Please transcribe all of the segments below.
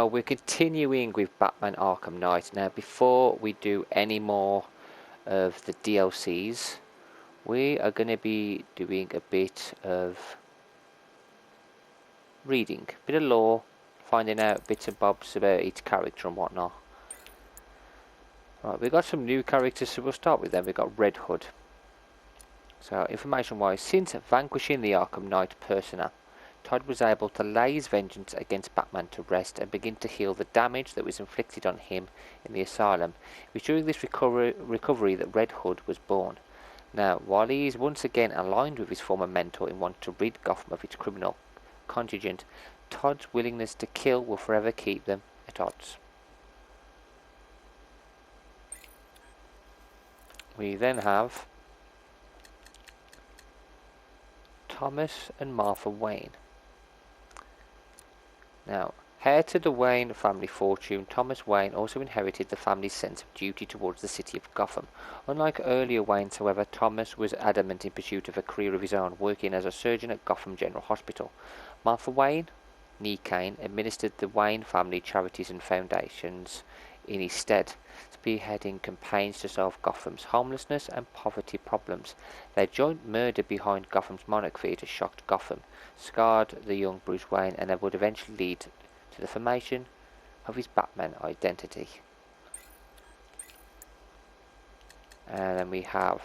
We're continuing with Batman Arkham Knight. Now, before we do any more of the DLCs, we are going to be doing a bit of reading, a bit of lore, finding out bits and bobs about each character and whatnot. Right, we've got some new characters, so we'll start with them. We've got Red Hood. So, information-wise, since vanquishing the Arkham Knight persona, Todd was able to lay his vengeance against Batman to rest and begin to heal the damage that was inflicted on him in the asylum. It was during this recovery that Red Hood was born. Now, while he is once again aligned with his former mentor in wanting to rid Gotham of its criminal contingent, Todd's willingness to kill will forever keep them at odds. We then have Thomas and Martha Wayne. Now, heir to the Wayne family fortune, Thomas Wayne also inherited the family's sense of duty towards the city of Gotham. Unlike earlier Waynes, however, Thomas was adamant in pursuit of a career of his own, working as a surgeon at Gotham General Hospital. Martha Wayne, née Kane, administered the Wayne family charities and foundations in his stead, spearheading campaigns to solve Gotham's homelessness and poverty problems. Their joint murder behind Gotham's Monarch Theatre shocked Gotham, scarred the young Bruce Wayne, and that would eventually lead to the formation of his Batman identity. And then we have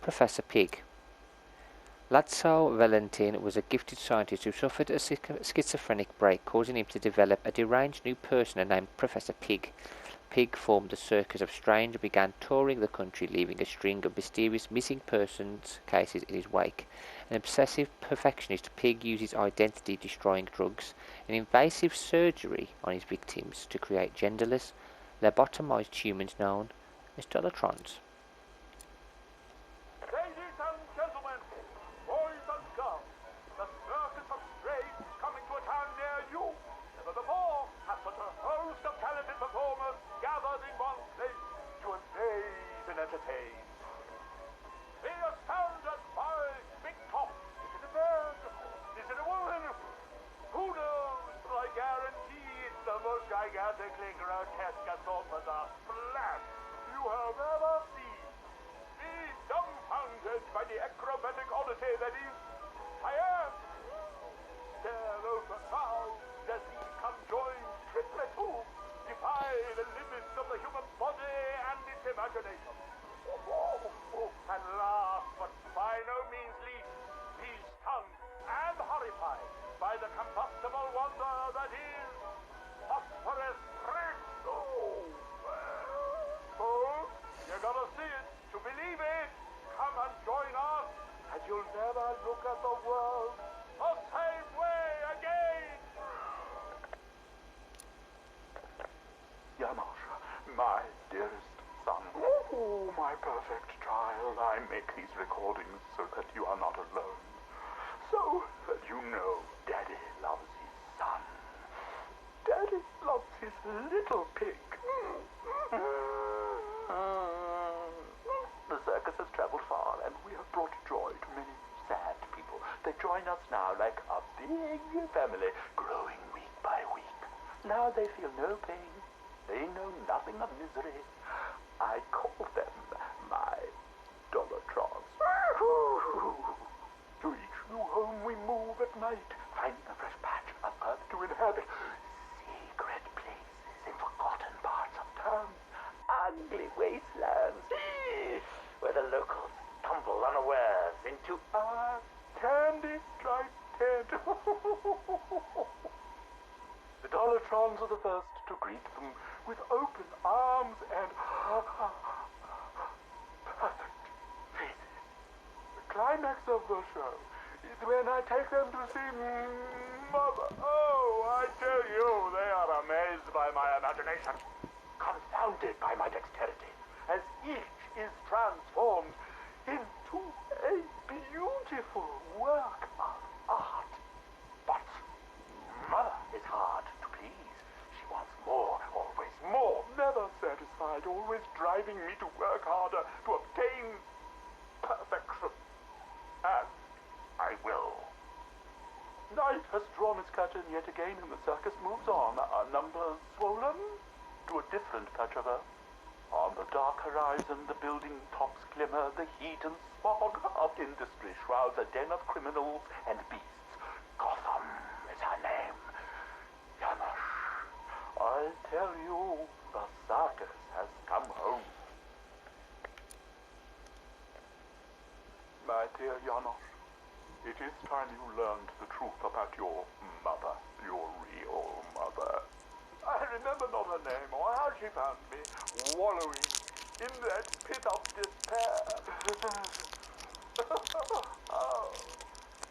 Professor Pig. Lazzo Valentin was a gifted scientist who suffered a schizophrenic break, causing him to develop a deranged new persona named Professor Pig. Pig formed a circus of strange and began touring the country, leaving a string of mysterious missing persons cases in his wake. An obsessive perfectionist, Pig uses identity-destroying drugs and invasive surgery on his victims to create genderless, lobotomized humans known as Dolotrons. Ladies and gentlemen, boys and girls, the circus of strays is coming to a town near you. Never before has such a host of talented performers gathered in one place to amaze and entertain. They are surrounded by big top. Is it a man? Is it a woman? Who knows? But I guarantee it's the most gigantically grotesque assortment of splash you have ever seen. Be dumbfounded by the acrobatic oddity that is fire. Stare over crowds as these conjoined triplets who defy the limits of the human body and its imagination. And last but by no means least, be stunned and horrified by the combustible wonder that is phosphorus bricks. Folks, you gotta see it to believe it. Come and join us, and you'll never look at the world the same way again. Yamasha, my dearest son. Oh, my perfect child. I make these recordings so that you are not alone. So that you know Daddy loves his son. Daddy loves his little pig. The circus has traveled far, and we have brought joy to many sad people. They join us now like a big family, growing week by week. Now they feel no pain. They know nothing of misery. I call them my Dolotrons. To each new home we move at night, finding a fresh patch of earth to inhabit. Secret places in forgotten parts of town. Ugly wastelands where the locals stumble unawares into our candy-striped tent. The Dolotrons are the first to greet them with open arms and perfect faces. The climax of the show is when I take them to see Mother. Oh, I tell you, they are amazed by my imagination, Confounded by my dexterity, as each is transformed into a beautiful work of art. But Mother is hard to please. She wants more, always more, never satisfied, always driving me to work harder to obtain perfection. And I will. Night has drawn miscutcheon yet again and the circus moves on. Our numbers swollen to a different patch of earth. On the dark horizon, the building tops glimmer. The heat and smog of industry shrouds a den of criminals and beasts. Gotham is her name. Janosch, I tell you, the circus has come home. My dear Janosch, it is time you learned the truth about your mother, your real mother. I remember not her name or how she found me, wallowing in that pit of despair. Oh,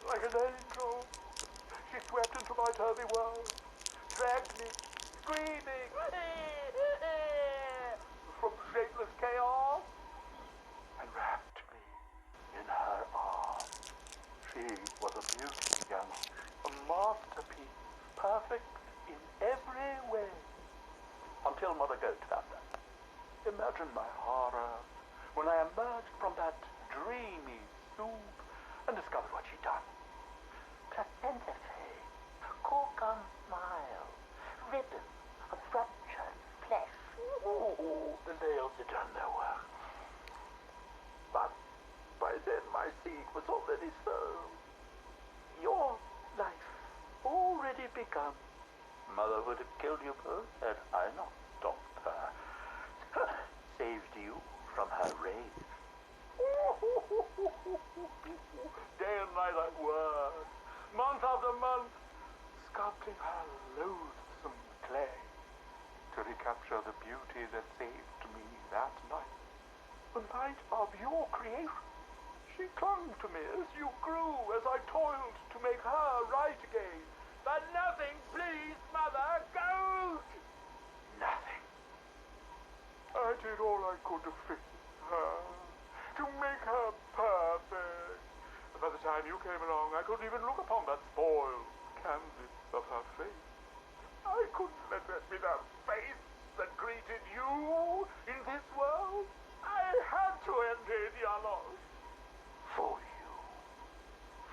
like an angel, she swept into my turvy world, dragged me, screaming, from shapeless chaos, and wrapped me in her arms. She was a beauty, Janosch, a masterpiece, perfect in every way. Until Mother Goat found her. Imagine my horror when I emerged from that dreamy soup and discovered what she'd done. Placenta face, corkum smile, ribbons of ruptured flesh. Ooh, the nails had done their work. But by then my seed was already sown. Your life already begun. Mother would have killed you both had I not stopped her. Saved you from her rage. Day and night I worked, month after month, sculpting her loathsome clay to recapture the beauty that saved me that night. The night of your creation. She clung to me as you grew, as I toiled to make her right again. But nothing, please, Mother, Goat! Nothing. I did all I could to fix her, to make her perfect. And by the time you came along, I couldn't even look upon that spoiled canvas of her face. I couldn't let that be the face that greeted you in this world. I had to end it, Janosch. For you.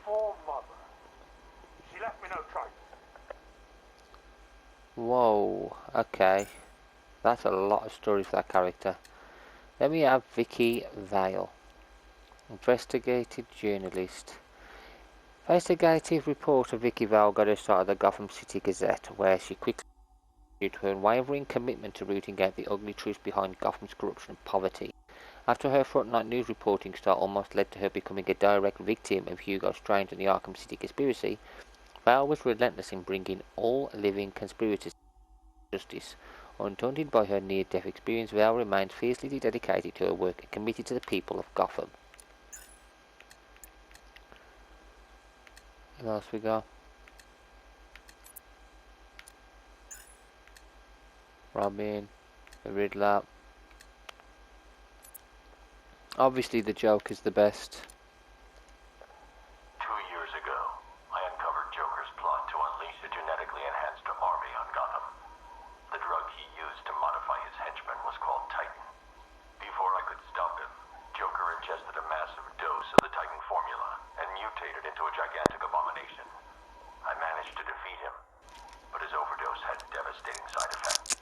For Mother. She left me no choice. Whoa, okay. That's a lot of story for that character. Then we have Vicky Vale, investigative journalist. Investigative reporter Vicky Vale got her start at the Gotham City Gazette, where she quickly showed her unwavering commitment to rooting out the ugly truth behind Gotham's corruption and poverty. After her front-night news reporting style almost led to her becoming a direct victim of Hugo Strange and the Arkham City conspiracy, Vale was relentless in bringing all living conspirators to justice. Undaunted by her near-death experience, Vale remained fiercely dedicated to her work and committed to the people of Gotham. What else we got? Robin, the Riddler. Obviously the Joker's the best. 2 years ago, I uncovered Joker's plot to unleash a genetically enhanced army on Gotham. The drug he used to modify his henchmen was called Titan. Before I could stop him, Joker ingested a massive dose of the Titan formula and mutated into a gigantic abomination. I managed to defeat him, but his overdose had devastating side effects.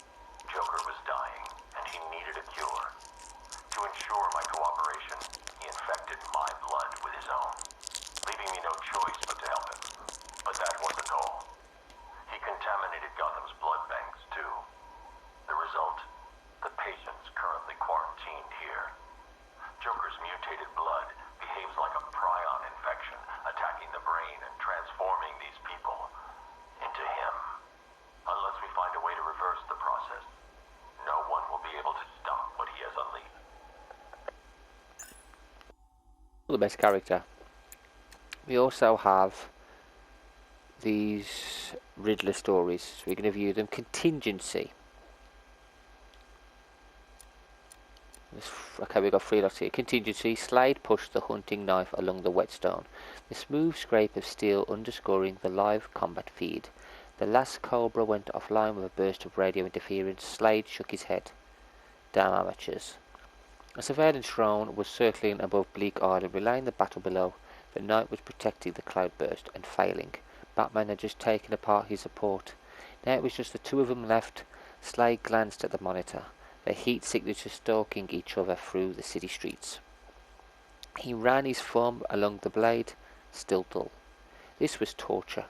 Joker was dying, and he needed a cure. To ensure my cooperation, he infected my blood with his own, leaving me no choice but to help him. But that wasn't all. He contaminated Gotham's blood banks, too. The result? The patients currently quarantined here. Joker's mutated blood behaves like a prion infection, attacking the brain and transforming these people into him. Unless we find a way to reverse the process, no one will be able to stop what he has unleashed. The best character. We also have these Riddler stories, so we're going to view them. Contingency. Okay, we've got 3 lots here. Contingency. Slade pushed the hunting knife along the whetstone, the smooth scrape of steel underscoring the live combat feed. The last Cobra went offline with a burst of radio interference. Slade shook his head. Damn amateurs. A surveillance drone was circling above Bleak Island, relaying the battle below. The knight was protecting the cloudburst and failing. Batman had just taken apart his support. Now it was just the two of them left. Slade glanced at the monitor, their heat signatures stalking each other through the city streets. He ran his thumb along the blade, still dull. This was torture.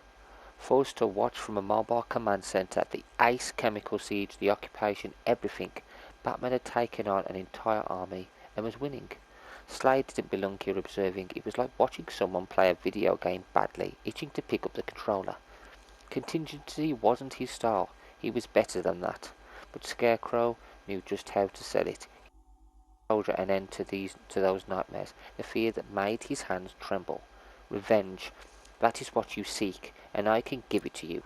Forced to watch from a mobile command center, the Ace chemical siege, the occupation, everything. Batman had taken on an entire army and was winning. Slade didn't belong here observing. It was like watching someone play a video game badly, itching to pick up the controller. Contingency wasn't his style. He was better than that. But Scarecrow knew just how to sell it. Soldier an end to those nightmares, the fear that made his hands tremble. Revenge. That is what you seek, and I can give it to you.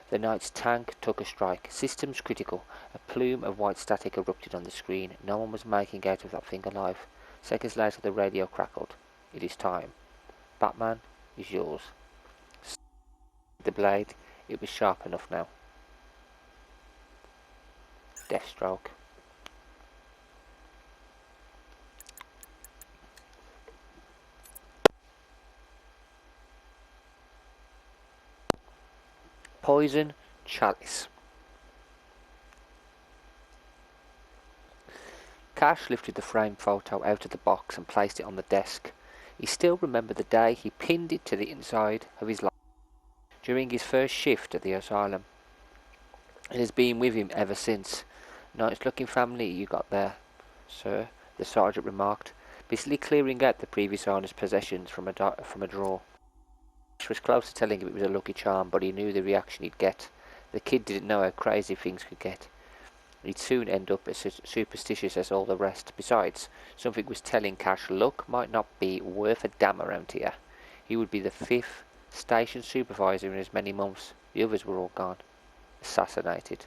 The Knight's tank took a strike. Systems critical. A plume of white static erupted on the screen. No one was making out of that thing alive. Seconds later the radio crackled. It is time. Batman is yours. The blade. It was sharp enough now. Deathstroke. Poison chalice. Cash lifted the framed photo out of the box and placed it on the desk. He still remembered the day he pinned it to the inside of his life during his first shift at the asylum. It has been with him ever since. Nice looking family you got there, sir, the sergeant remarked, busily clearing out the previous owner's possessions from a drawer. Cash was close to telling him it was a lucky charm, but he knew the reaction he'd get. The kid didn't know how crazy things could get. He'd soon end up as superstitious as all the rest. Besides, something was telling Cash luck might not be worth a damn around here. He would be the 5th station supervisor in as many months. The others were all gone. Assassinated.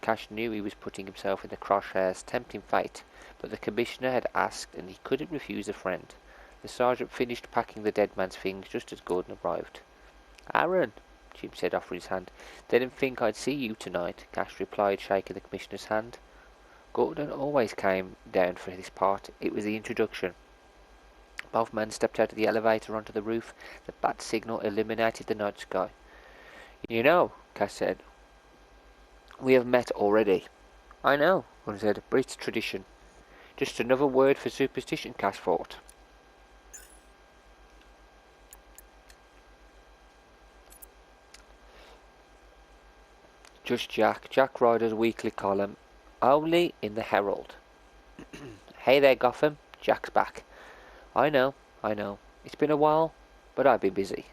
Cash knew he was putting himself in the crosshairs, tempting fate, but the commissioner had asked and he couldn't refuse a friend. The sergeant finished packing the dead man's things just as Gordon arrived. "Aaron," Jim said, offering his hand. "Didn't think I'd see you tonight," Cash replied, shaking the commissioner's hand. Gordon always came down for this part. It was the introduction. Both men stepped out of the elevator onto the roof. The bat signal illuminated the night sky. "You know," Cash said, "we have met already." "I know," Gordon said, "but it's tradition." Just another word for superstition, Cash thought. Just Jack Ryder's weekly column, only in the Herald. "Hey there, Gotham. Jack's back." I know. It's been a while, but I've been busy.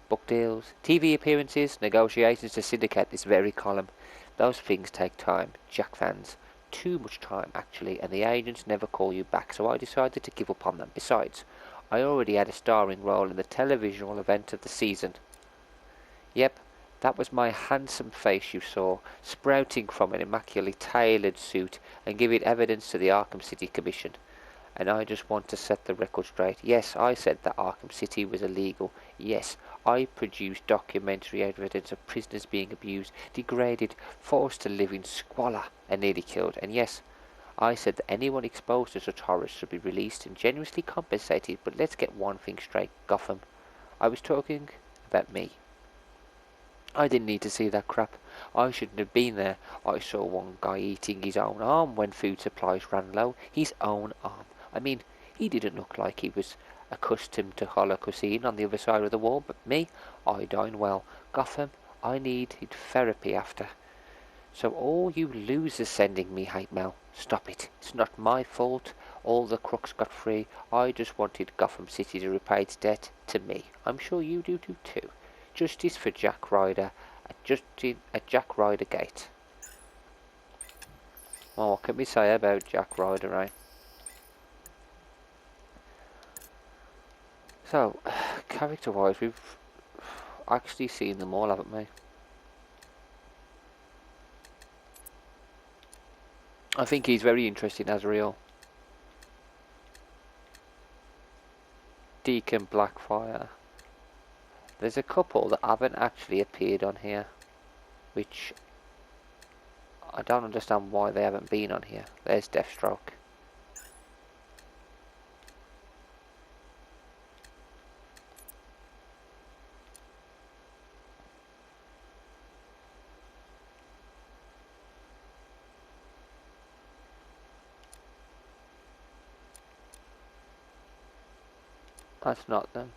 Book deals, TV appearances, negotiations to syndicate this very column. Those things take time, Jack fans. Too much time, actually, and the agents never call you back, so I decided to give up on them. Besides, I already had a starring role in the televisual event of the season. Yep. That was my handsome face you saw, sprouting from an immaculately tailored suit and giving evidence to the Arkham City Commission. And I just want to set the record straight. Yes, I said that Arkham City was illegal. Yes, I produced documentary evidence of prisoners being abused, degraded, forced to live in squalor, and nearly killed. And yes, I said that anyone exposed to such horrors should be released and generously compensated. But let's get one thing straight, Gotham. I was talking about me. I didn't need to see that crap. I shouldn't have been there. I saw one guy eating his own arm when food supplies ran low. His own arm. I mean, he didn't look like he was accustomed to hollow cuisine on the other side of the wall, but me, I dine well. Gotham, I needed therapy after. So all you losers sending me hate mail, stop it. It's not my fault. All the crooks got free. I just wanted Gotham City to repay its debt to me. I'm sure you do too. Justice for Jack Ryder at Jack Ryder Gate. Well, what can we say about Jack Ryder, eh? So, character-wise, we've actually seen them all, haven't we? I think he's very interesting as real. Deacon Blackfire. There's a couple that haven't actually appeared on here, which I don't understand why they haven't been on here. There's Deathstroke. That's not them.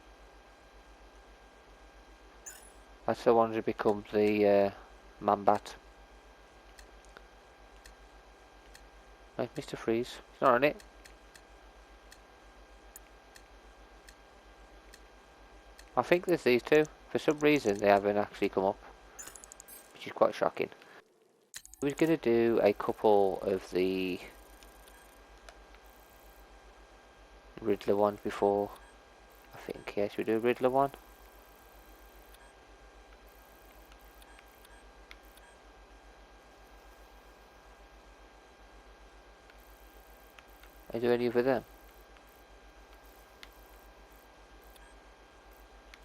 That's the ones who become the Man-Bat. Right, Mr. Freeze. He's not on it. I think there's these two. For some reason they haven't actually come up, which is quite shocking. We're going to do a couple of the Riddler ones before. I think, yes, we do a Riddler one. Is there any for them?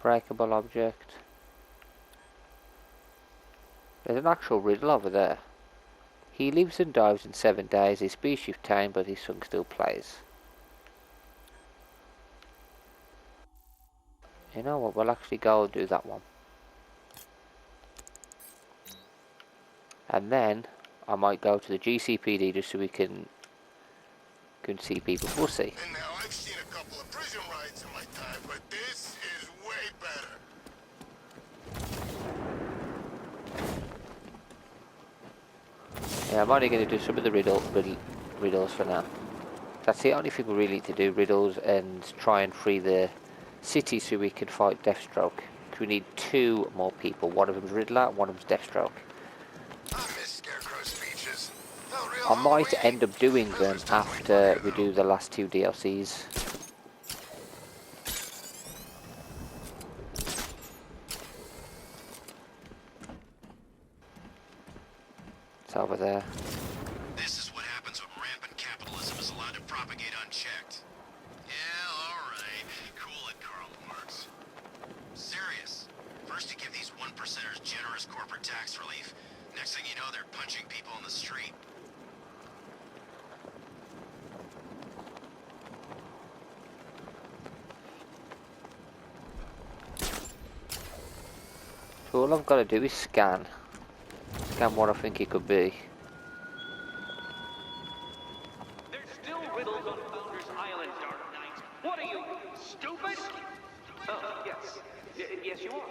Breakable object. There's an actual riddle over there. He lives and dies in 7 days. His species tamed, but his son still plays. You know what? We'll actually go and do that one. And then I might go to the GCPD just so we can see people. We'll see. And now I've seen a couple of prison rides in my time, but this is way better. Yeah, I'm only going to do some of the riddles for now. That's the only thing we really need to do, riddles, and try and free the city so we can fight Deathstroke. We need 2 more people. One of them's Riddler, one of them's Deathstroke. I miss Scarecrow speeches. Felt real I might Halloween. end up doing them after we do the last 2 DLCs. It's over there. This is what happens when rampant capitalism is allowed to propagate unchecked. Yeah, alright. Cool it, Karl Marx. Serious. First you give these 1%ers generous corporate tax relief. Next thing you know, they're punching people on the street. So all I've got to do is scan what I think it could be. There's still riddles on Founders Island, Dark Knight. What are you, stupid? Oh, yes. Yes, you are.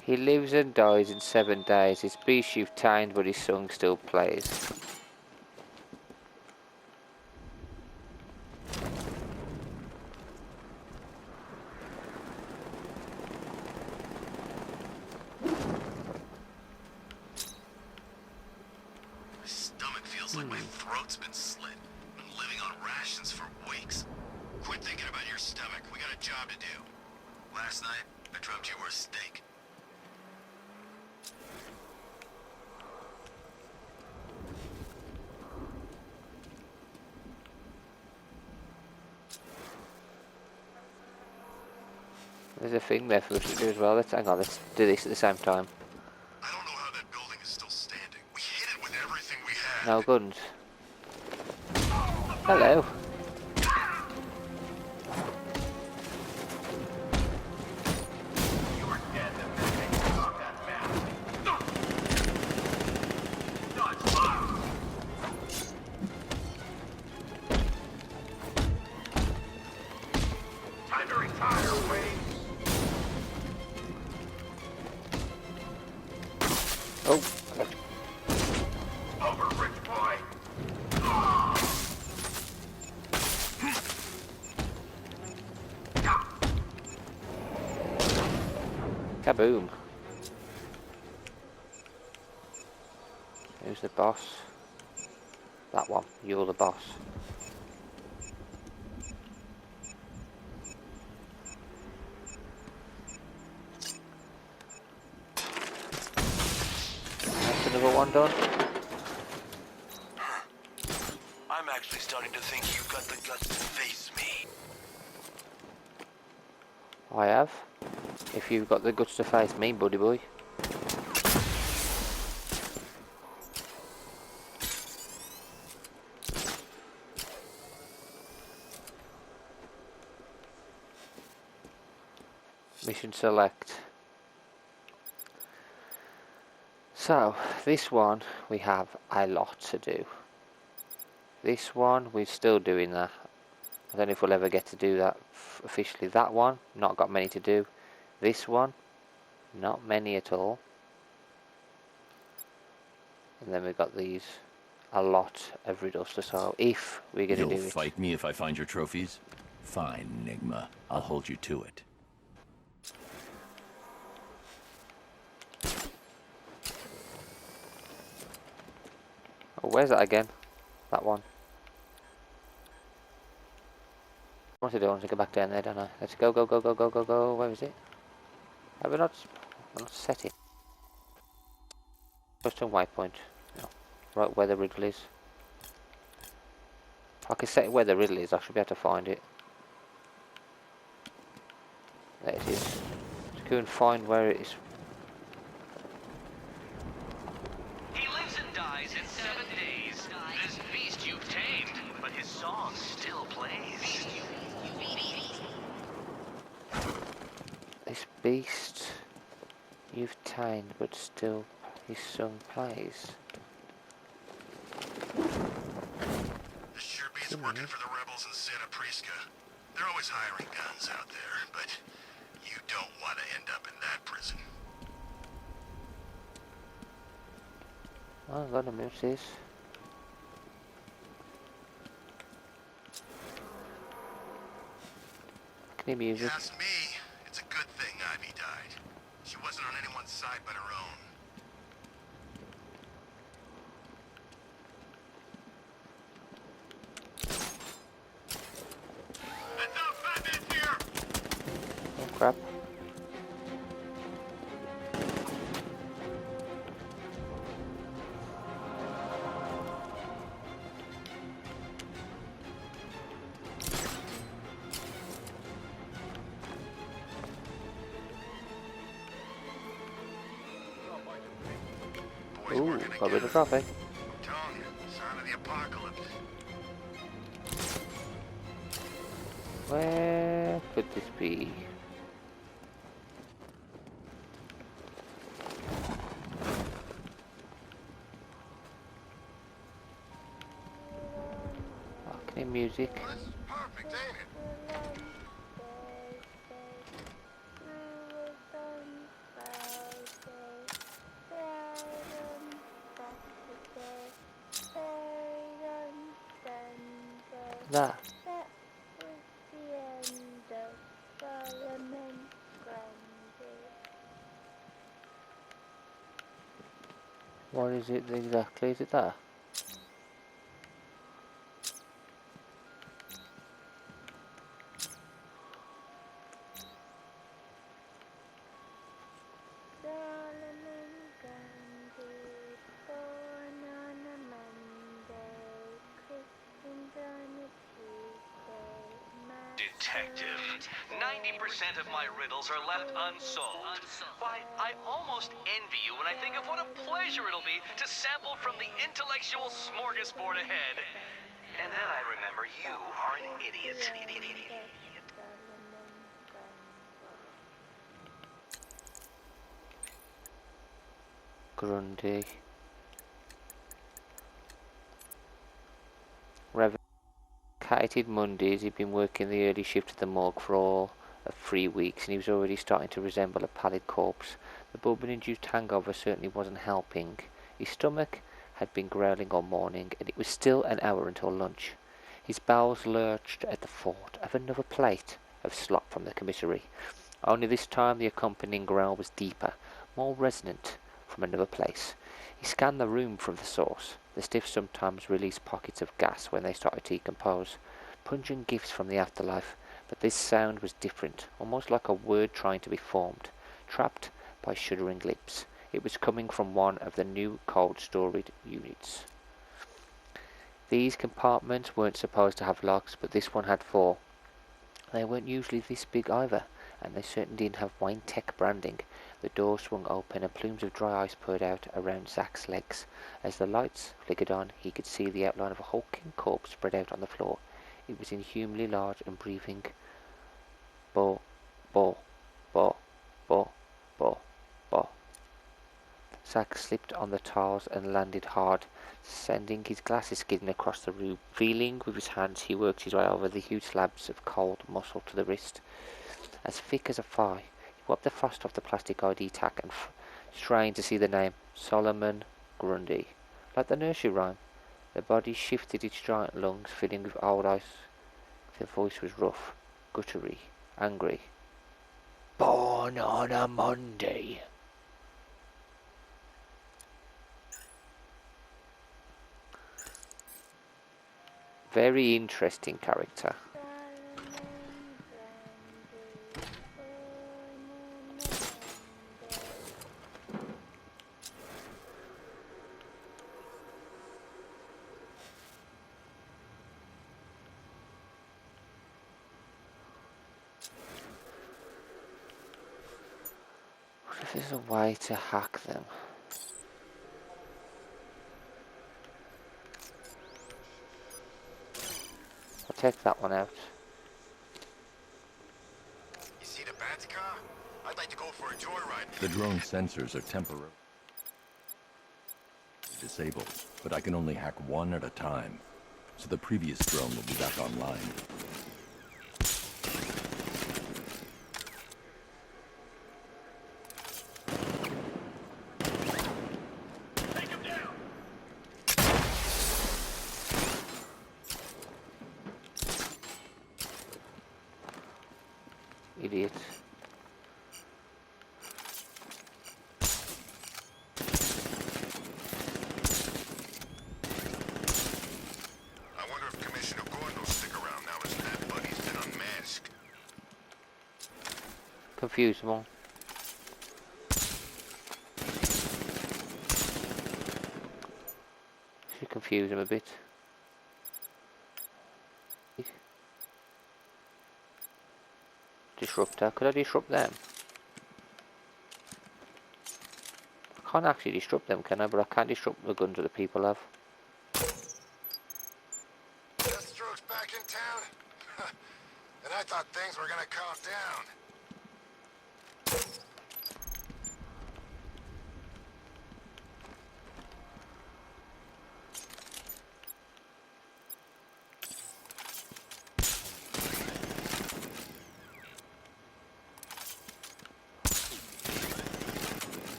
He lives and dies in 7 days. His species tamed, but his son still plays. My stomach feels like my throat's been slit. I'm living on rations for weeks. Quit thinking about your stomach. We got a job to do. Last night, I dreamt you were a steak. There's a thing there for us to do as well. Hang on, let's do this at the same time. I don't know how that building is still standing. We hit it with everything we had. No guns. Hello. You were dead the minute you saw that map. Dodge fire! Time to retire, Wayne. Oh, Over, rich boy. kaboom. Who's the boss? That one. You're the boss. That's another one done. I'm actually starting to think you've got the guts to face me. I have. If you've got the guts to face me, buddy boy. Mission select. So, this one we have a lot to do. This one we're still doing that. I don't know if we'll ever get to do that officially. That one, not got many to do. This one, not many at all. And then we've got these, a lot of riddles to solve, if we're going to do it. You'll fight me if I find your trophies? Fine, Enigma. I'll hold you to it. Oh, where's that again? That one. What to do? I want to go back down there, don't I? Let's go, go, go, go, go, go, go. Where is it? Have we not set it? Custom waypoint. No. Right where the riddle is. If I can set where the riddle is, I should be able to find it. There it is. Let's go and find where it is. He lives and dies in 7 days. This beast you've tamed, but his song still plays. This beast you've tamed, but still his song plays. This sure beats working for the rebels in Santa Prisca. They're always hiring guns out there, but you don't want to end up in that prison. Oh, I'm gonna move this. Can you music? If you ask me, it's a good thing Ivy died. She wasn't on anyone's side but her own. Enough bandits here! Oh crap. Boys Ooh, working got rid again. of traffic. Tongue, sign of the apocalypse. Where could this be? Balcony music. Well, this is perfect, ain't it? That. What is it exactly? Is it that? Detective, 90% of my riddles are left unsolved. Why, I almost envy you when I think of what a pleasure it'll be to sample from the intellectual smorgasbord ahead. And then I remember you are an idiot. Grundy. Revocated Mondays. He'd been working the early shift at the morgue for all of 3 weeks, and he was already starting to resemble a pallid corpse. The bourbon-induced hangover certainly wasn't helping. His stomach had been growling all morning, and it was still an hour until lunch. His bowels lurched at the thought of another plate of slop from the commissary. Only this time the accompanying growl was deeper, more resonant, from another place. He scanned the room for the source. The stiffs sometimes released pockets of gas when they started to decompose, pungent gifts from the afterlife, but this sound was different, almost like a word trying to be formed, trapped by shuddering lips. It was coming from one of the new cold storage units. These compartments weren't supposed to have locks, but this one had 4. They weren't usually this big either, and they certainly didn't have Wayne Tech branding. The door swung open and plumes of dry ice poured out around Zach's legs. As the lights flickered on, he could see the outline of a hulking corpse spread out on the floor. It was inhumanly large and breathing. Bo, bo, bo, bo, bo, bo. rucksack slipped on the tiles and landed hard, sending his glasses skidding across the room. Feeling with his hands, he worked his way over the huge slabs of cold muscle to the wrist, as thick as a fire. He wiped the frost off the plastic ID tag and strained to see the name, Solomon Grundy. Like the nursery rhyme, the body shifted its giant lungs, filling with old ice. The voice was rough, guttury, angry. Born on a Monday. Very interesting character. What if there's a way to hack them? I'll take that one out. You see the bat car? I'd like to go for a joyride. The drone sensors are temporarily disabled, but I can only hack one at a time, so the previous drone will be back online. Take him down! Idiot. I wonder if Commissioner Gordon will stick around now his fat buddy's been unmasked. Confuse them all. Should confuse him a bit. Disruptor. Could I disrupt them? I can't actually disrupt them, can I? But I can disrupt the guns that the people have. Deathstroke's back in town? And I thought things were gonna calm down.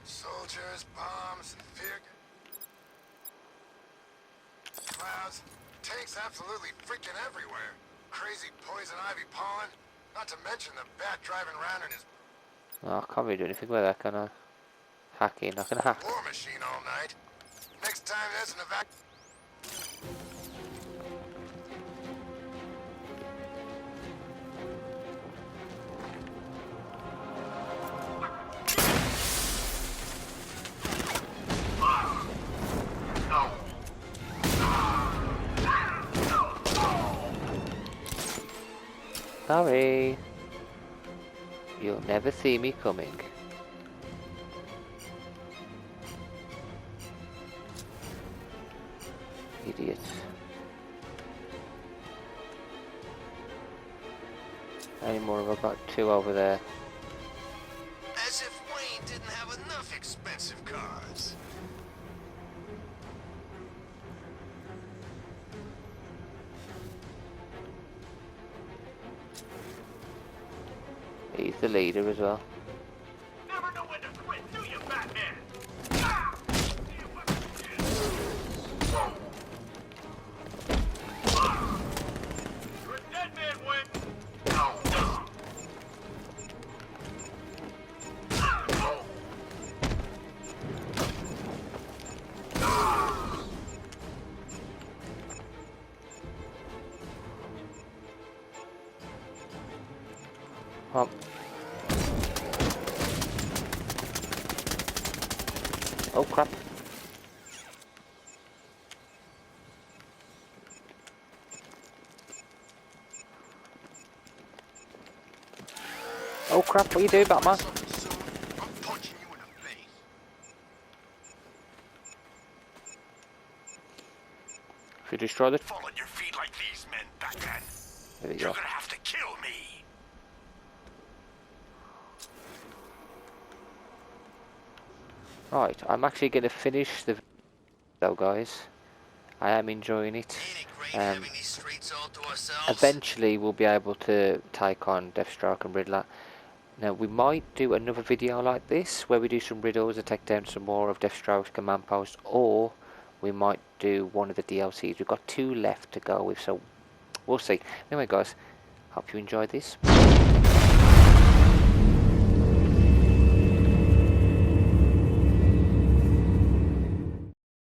Soldiers, bombs, and fear... clouds, tanks absolutely freaking everywhere. Crazy poison ivy pollen, not to mention the bat driving around in his Oh, I can't really do anything with that, can I? Hacking. I can hack. war machine all night. Next time there's an evac... Sorry. You'll never see me coming. Idiot. Any more have I got? Two over there. As if Wayne didn't have enough expensive cars. He's the leader as well. Never know when to quit, do you, Batman? Ah! You're a dead man, Wayne. Oh. Oh crap. Oh crap, what are you doing, Batman? Something soon, I'm punching you in the face. If you destroy the... Fall on your feet like these men, Batman. There we You're go. gonna have to kill me. Right, I'm actually going to finish the video though, guys. I am enjoying it. Ain't it great having these streets all to ourselves? Eventually we'll be able to take on Deathstroke and Riddler. Now we might do another video like this where we do some riddles and take down some more of Deathstroke's command post, or we might do one of the DLCs. We've got 2 left to go with, so we'll see. Anyway guys, hope you enjoyed this.